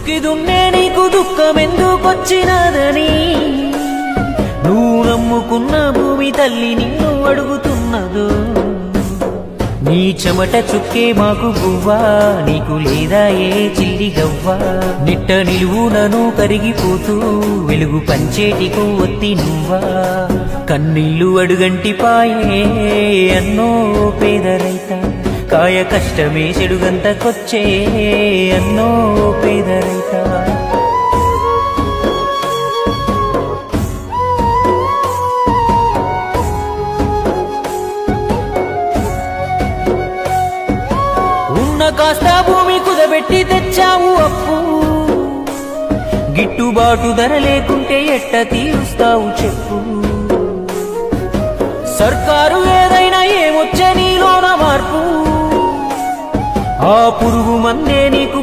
దుక్కి దున్నే నీకు దుఃఖమెందుకొచ్చినదని నువ్వు నమ్ముకున్న భూమి తల్లి నిన్ను అడుగుతున్నదో నీ చెమట చుక్కే మాకు గువ్వా నీకు లేదా ఏ చిల్లి గవ్వా నిట్ట నిలువునను కరిగిపోతూ వెలుగు పంచేటి కొవ్వొత్తి నువ్వా కన్నీళ్లు అడుగంటి పాయే అన్నో పేద రైత కాయ కష్టమే చెడుగంతకొచ్చే అన్నో పేద రైత కాస్త భూమి కుదబెట్టి తెచ్చావు అప్పు గిట్టుబాటు ధర లేకుంటే ఎట్ట తీరుస్తావు చెప్పు సర్కారు ఏదైనా ఏమొచ్చే నీలోన మార్పు ఆ పురుగు మందే నీకు